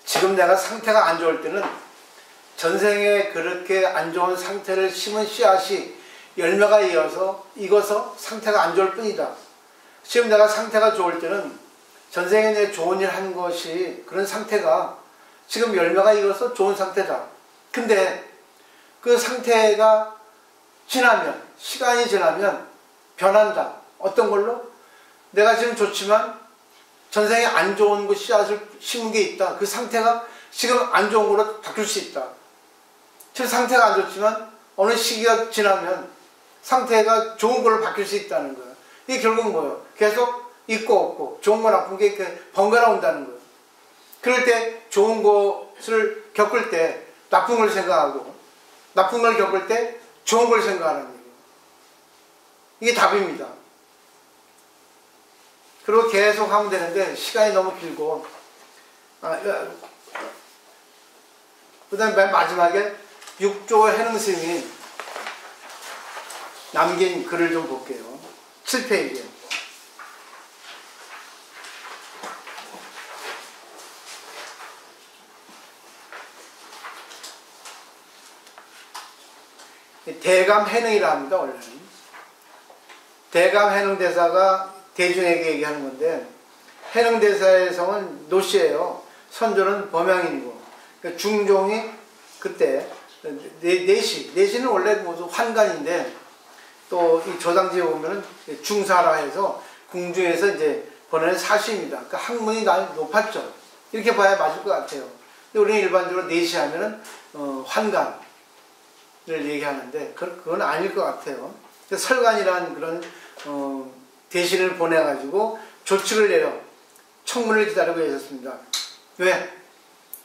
지금 내가 상태가 안 좋을 때는 전생에 그렇게 안 좋은 상태를 심은 씨앗이 열매가 익어서 상태가 안 좋을 뿐이다. 지금 내가 상태가 좋을 때는 전생에 내 좋은 일 한 것이 그런 상태가 지금 열매가 익어서 좋은 상태다. 근데 그 상태가 지나면, 시간이 지나면 변한다. 어떤 걸로? 내가 지금 좋지만 전생에 안 좋은 그 씨앗을 심은 게 있다. 그 상태가 지금 안 좋은 걸로 바뀔 수 있다. 지금 상태가 안 좋지만 어느 시기가 지나면 상태가 좋은 걸로 바뀔 수 있다는 거예요. 이게 결국은 뭐예요? 계속 있고 없고 좋은 거 나쁜 게 이렇게 번갈아 온다는 거예요. 그럴 때 좋은 것을 겪을 때 나쁜 걸 생각하고 나쁜 걸 겪을 때 좋은 걸 생각하는 거예요. 이게 답입니다. 그리고 계속 하면 되는데 시간이 너무 길고 그 다음에 맨 마지막에 육조 해능 스님이 남긴 글을 좀 볼게요. 7페이지에. 대감 해능이라 합니다. 원래는. 대감 해능 대사가 대중에게 얘기하는 건데 해능 대사의 성은 노씨예요. 선조는 범양인이고 중종이 그때 내시는 원래 모두 환관인데 또 이 조상지에 보면은 중사라 해서 궁중에서 이제 보내는 사시입니다. 그러니까 학문이 높았죠. 이렇게 봐야 맞을 것 같아요. 우리는 일반적으로 내시하면은 환관을 얘기하는데 그건 아닐 것 같아요. 설관이라는 그런 대신을 보내가지고 조치를 내려 청문을 기다리고 있었습니다. 왜?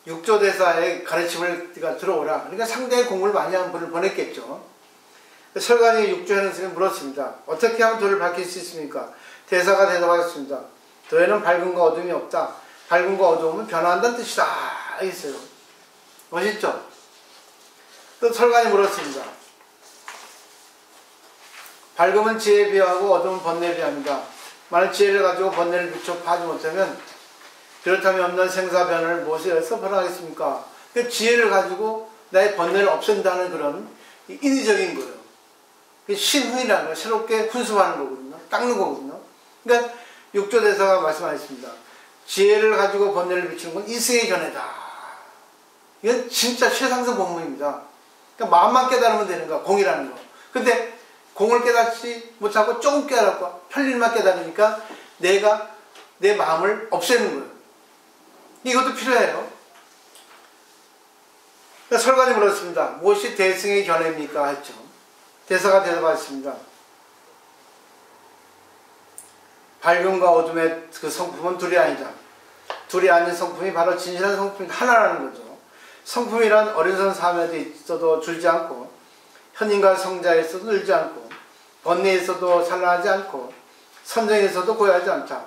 육조대사의 가르침을 들어오라. 그러니까 상당히 공부를 많이 한 분을 보냈겠죠. 설관이 육조해능 스님이 물었습니다. 어떻게 하면 도를 밝힐 수 있습니까? 대사가 대답하였습니다. 도에는 밝음과 어둠이 없다. 밝음과 어둠은 변화한다는 뜻이다. 했어요. 멋있죠? 또 설관이 물었습니다. 밝음은 지혜에 비하고 어둠은 번뇌에 비합니다. 만약 지혜를 가지고 번뇌를 비춰 파지 못하면 그렇다면 없는 생사변화를 무엇에서 변화하겠습니까? 그 지혜를 가지고 나의 번뇌를 없앤다는 그런 인위적인 거예요. 신훈이라는 거, 새롭게 훈수하는 거거든요. 닦는 거거든요. 그러니까 육조대사가 말씀하셨습니다. 지혜를 가지고 번뇌를 비추는 건 이승의 견해다. 이건 진짜 최상승 본문입니다. 그러니까 마음만 깨달으면 되는 거야. 공이라는 거. 근데 공을 깨닫지 못하고 조금 깨달고 편리만 깨달으니까 내가 내 마음을 없애는 거예요. 이것도 필요해요. 그러니까 설관이 물었습니다. 무엇이 대승의 견해입니까? 했죠. 대사가 대답하였습니다. 밝음과 어둠의 그 성품은 둘이 아니다. 둘이 아닌 성품이 바로 진실한 성품이 하나라는 거죠. 성품이란 어린선 사면에 있어도 줄지 않고 현인과 성자에 있어도 늘지 않고 번뇌에 있어도 산란하지 않고 선정에 있어도 고요하지 않다.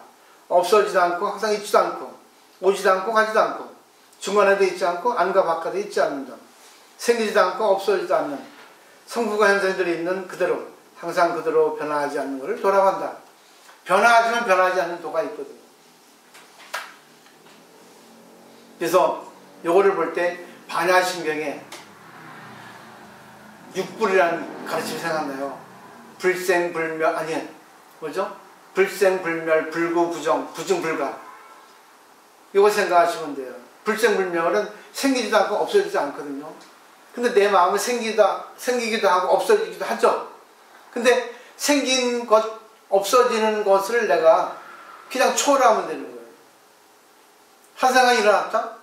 없어지도 않고 항상 있지도 않고 오지도 않고 가지도 않고 중간에도 있지 않고 안과 바깥에 있지 않는다. 생기지도 않고 없어지지도 않는 성부가 현상들이 있는 그대로 항상 그대로 변화하지 않는 것을 도라고 한다. 변화하지만 변하지 않는 도가 있거든요. 그래서 요거를 볼 때 반야신경에 육불이라는 가르침이 생각나요. 불생불멸 아니 뭐죠? 불생불멸 불구부정 부증불가 요거 생각하시면 돼요. 불생불멸은 생기지도 않고 없어지지 않거든요. 근데 내 마음은 생기기도 하고 없어지기도 하죠. 근데 생긴 것, 없어지는 것을 내가 그냥 초월하면 되는 거예요. 한 생각이 일어났다?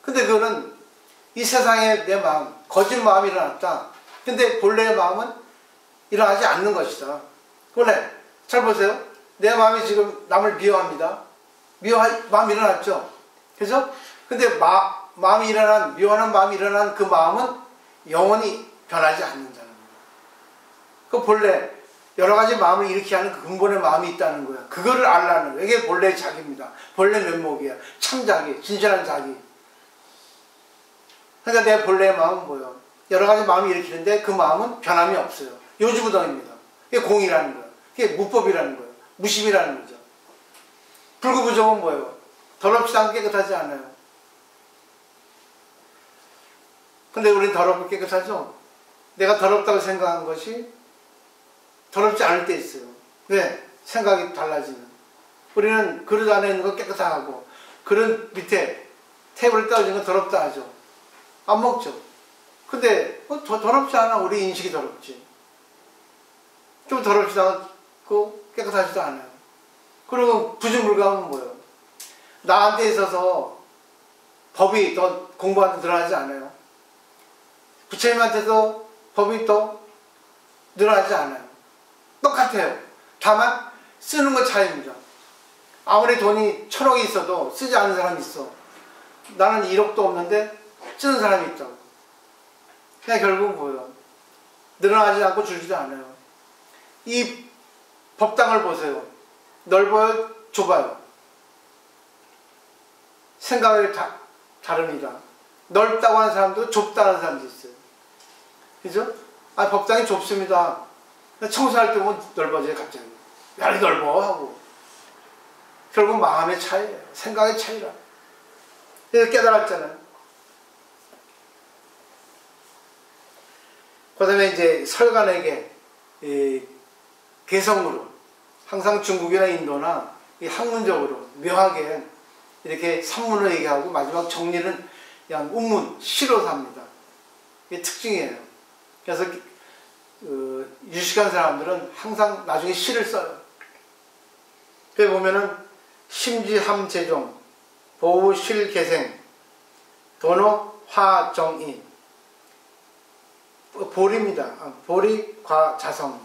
근데 그거는 이 세상에 내 마음, 거짓 마음이 일어났다. 근데 본래의 마음은 일어나지 않는 것이다. 원래 잘 보세요. 내 마음이 지금 남을 미워합니다. 마음이 일어났죠. 그죠? 근데 마음이 일어난, 미워하는 마음이 일어난 그 마음은 영원히 변하지 않는다는 거예요. 그 본래 여러 가지 마음을 일으키게 하는 그 근본의 마음이 있다는 거야. 그거를 알라는 거야. 이게 본래의 자기입니다. 본래 면목이야. 참 자기, 진실한 자기. 그러니까 내 본래의 마음은 뭐예요? 여러 가지 마음이 일으키는데 그 마음은 변함이 없어요. 요지부동입니다. 그게 공이라는 거예요. 그게 무법이라는 거예요. 무심이라는 거죠. 불구부정은 뭐예요? 더럽지도 않고 깨끗하지 않아요. 근데 우리는 더럽고 깨끗하죠? 내가 더럽다고 생각한 것이 더럽지 않을 때 있어요. 왜? 생각이 달라지는. 우리는 그릇 안에 있는 거 깨끗하고 그릇 밑에 테이블에 떨어진 거 더럽다 하죠. 안 먹죠. 근데 더 더럽지 않아. 우리 인식이 더럽지. 좀 더럽지도 않고 깨끗하지도 않아요. 그리고 부진불감은 뭐예요? 나한테 있어서 법이 더 공부하는 데 늘어나지 않아요. 부처님한테도 법이 더 늘어나지 않아요. 똑같아요. 다만 쓰는 것 차이입니다. 아무리 돈이 1000억이 있어도 쓰지 않는 사람이 있어. 나는 1억도 없는데 쓰는 사람이 있다고. 그냥 결국은 뭐예요? 늘어나지 않고 줄지도 않아요. 이 법당을 보세요. 넓어요? 좁아요? 생각이 다릅니다. 넓다고 하는 사람도 좁다는 사람도 있어요. 그죠? 아, 법당이 좁습니다. 청소할 때 보면 넓어져요, 갑자기. 야, 넓어 하고. 결국 마음의 차이예요. 생각의 차이라. 그래서 깨달았잖아요. 그 다음에 이제 설간에게 개성으로 항상 중국이나 인도나 학문적으로 묘하게 이렇게 산문을 얘기하고 마지막 정리는 그냥 운문, 시로 합니다. 이게 특징이에요. 그래서 유식한 사람들은 항상 나중에 시를 써요. 그에 보면은 심지함제종, 보우실개생, 도노화정인, 보리입니다. 보리, 과, 자성.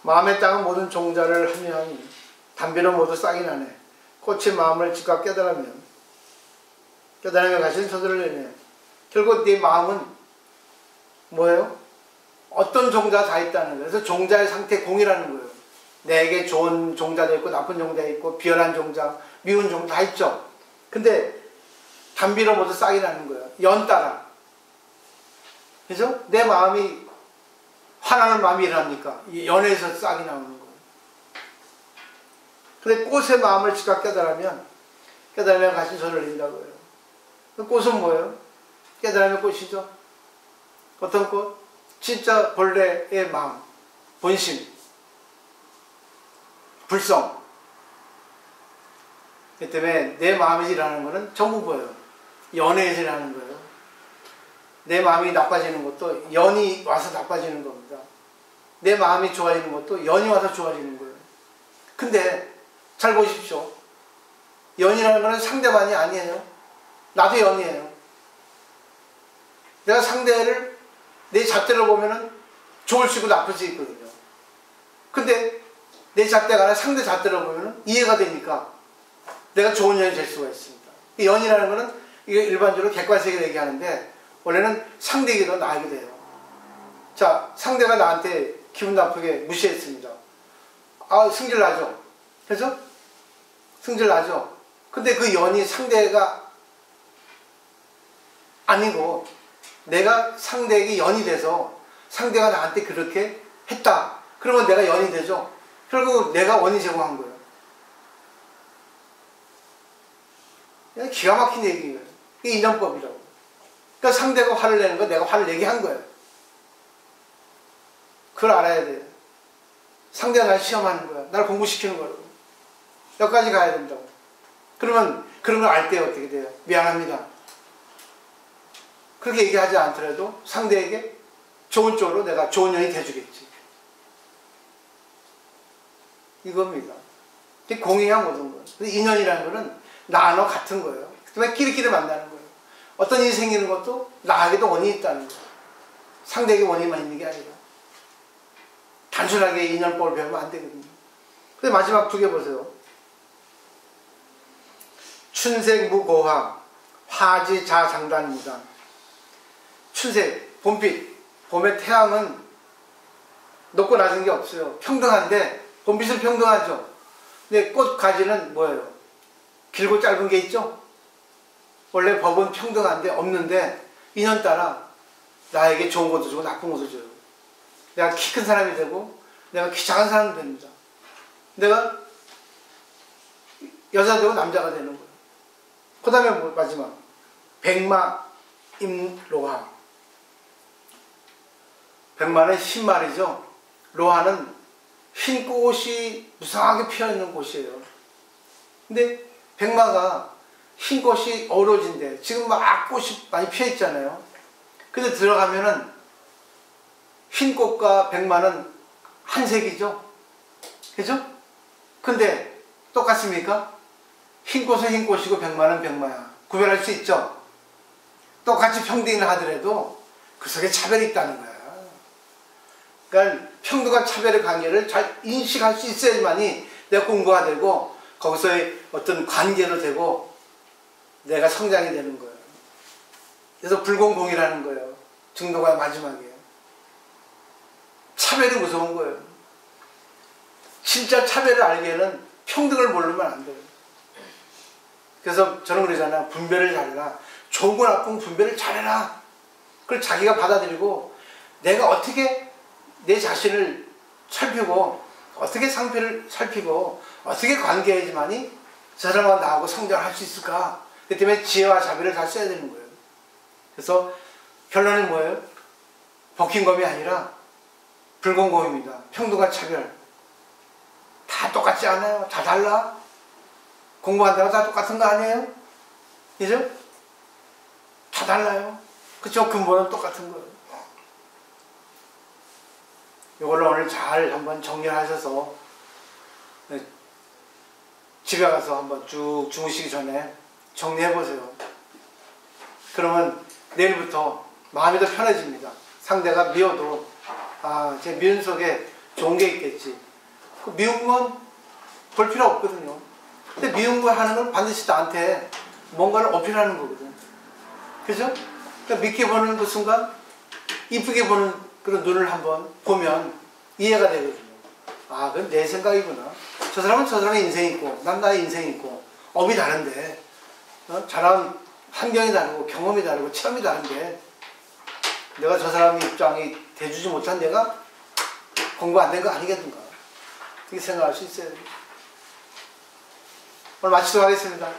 마음에 땅은 모든 종자를 하면 담비는 모두 싹이 나네. 꽃이 마음을 즉각 깨달으면 가신 소들을 내네. 결국 네 마음은 뭐예요? 어떤 종자 다 있다는 거예요. 그래서 종자의 상태 공이라는 거예요. 내게 좋은 종자도 있고 나쁜 종자 있고 비열한 종자, 미운 종자 다 있죠. 근데 담비로 모두 싹이 나는 거예요. 연 따라. 그죠? 내 마음이 화나는 마음이 일어납니까? 연에서 싹이 나오는 거예요. 근데 꽃의 마음을 즉각 깨달으면 가신 손을 내린다고 해요. 꽃은 뭐예요? 깨달으면 꽃이죠. 어떤 꽃? 진짜 본래의 마음, 본심, 불성. 그 때문에 내 마음이 일어나는 거는 전부 뭐예요? 연애에서 일어나는 거예요. 내 마음이 나빠지는 것도 연이 와서 나빠지는 겁니다. 내 마음이 좋아지는 것도 연이 와서 좋아지는 거예요. 근데 잘 보십시오. 연이라는 것은 상대만이 아니에요. 나도 연이에요. 내가 상대를 내 잣대로 보면은 좋을 수 있고 나쁠 수 있거든요. 근데 내 잣대가 아니라 상대 잣대로 보면은 이해가 되니까 내가 좋은 연이 될 수가 있습니다. 이 연이라는 것은 이게 일반적으로 객관적으로 얘기하는데 원래는 상대에게도 나에게 돼요. 자, 상대가 나한테 기분 나쁘게 무시했습니다. 아, 승질 나죠? 그죠? 승질 나죠? 근데 그 연이 상대가 아니고 내가 상대에게 연이 돼서 상대가 나한테 그렇게 했다. 그러면 내가 연이 되죠? 결국 내가 원인 제공한 거예요. 그냥 기가 막힌 얘기예요. 이게 인연법이라고. 그러니까 상대가 화를 내는 거 내가 화를 내게 한 거예요. 그걸 알아야 돼요. 상대가 날 시험하는 거야. 날 공부시키는 거라고. 여기까지 가야 된다고. 그러면 그런 걸 알 때 어떻게 돼요? 미안합니다. 그렇게 얘기하지 않더라도 상대에게 좋은 쪽으로 내가 좋은 년이 돼주겠지. 이겁니다. 공이야 모든 거. 인연이라는 거는 나 너 같은 거예요. 정말 끼리끼리 만나는 거예요. 어떤 일이 생기는 것도 나에게도 원인이 있다는 거예요. 상대에게 원인만 있는 게 아니라. 단순하게 인연법을 배우면 안 되거든요. 근데 마지막 두 개 보세요. 춘색무고화, 화지자장단입니다. 춘색, 봄빛. 봄의 태양은 높고 낮은 게 없어요. 평등한데, 봄빛은 평등하죠. 근데 꽃 가지는 뭐예요? 길고 짧은 게 있죠? 원래 법은 평등한데 없는데, 인연 따라 나에게 좋은 것도 주고 나쁜 것도 줘요. 내가 키 큰 사람이 되고, 내가 키 작은 사람이 됩니다. 내가 여자 되고 남자가 되는 거예요. 그 다음에 마지막. 백마임로하. 백마는 흰말이죠. 로하는 흰 꽃이 무성하게 피어있는 곳이에요. 근데 백마가 흰 꽃이 어우러진대. 지금 막 꽃이 많이 피어있잖아요. 근데 들어가면은 흰 꽃과 백마는 한 색이죠. 그죠? 근데 똑같습니까? 흰 꽃은 흰 꽃이고 백마는 백마야. 구별할 수 있죠? 똑같이 평등을 하더라도 그 속에 차별이 있다는 거야. 그러니까 평등과 차별의 관계를 잘 인식할 수 있어야만이 내가 공부가 되고 거기서의 어떤 관계로 되고 내가 성장이 되는 거예요. 그래서 불공공이라는 거예요. 중도가 마지막이에요. 차별이 무서운 거예요. 진짜 차별을 알기에는 평등을 모르면 안 돼요. 그래서 저는 그러잖아. 분별을 잘해라. 좋은 거 나쁜 분별을 잘해라. 그걸 자기가 받아들이고 내가 어떻게 내 자신을 살피고 어떻게 상태를 살피고 어떻게 관계해야지만이 저 사람과 나하고 성장할 수 있을까. 그 때문에 지혜와 자비를 다 써야 되는 거예요. 그래서 결론은 뭐예요? 복힌검이 아니라 불공검입니다. 평등과 차별. 다 똑같지 않아요. 다 달라. 공부한다고 다 똑같은 거 아니에요? 그죠? 다 달라요. 그쵸? 근본은 똑같은 거예요. 이걸로 오늘 잘 한번 정리하셔서 집에 가서 한번 쭉 주무시기 전에 정리해보세요. 그러면 내일부터 마음이 더 편해집니다. 상대가 미워도 제 미운 속에 좋은 게 있겠지. 그 미운 건 볼 필요 없거든요. 근데 미운 거 하는 건 반드시 나한테 뭔가를 어필하는 거거든. 그죠? 그러니까 믿게 보는 그 순간 이쁘게 보는 그런 눈을 한번 보면 이해가 되거든요. 아, 그건 내 생각이구나. 저 사람은 저 사람의 인생이 있고 난 나의 인생이 있고 업이 다른데 자란 환경이 다르고 경험이 다르고 체험이 다른데 내가 저 사람 입장이 돼주지 못한 내가 공부 안 된 거 아니겠는가. 이렇게 생각할 수 있어야 돼요. 오늘 마치도록 하겠습니다.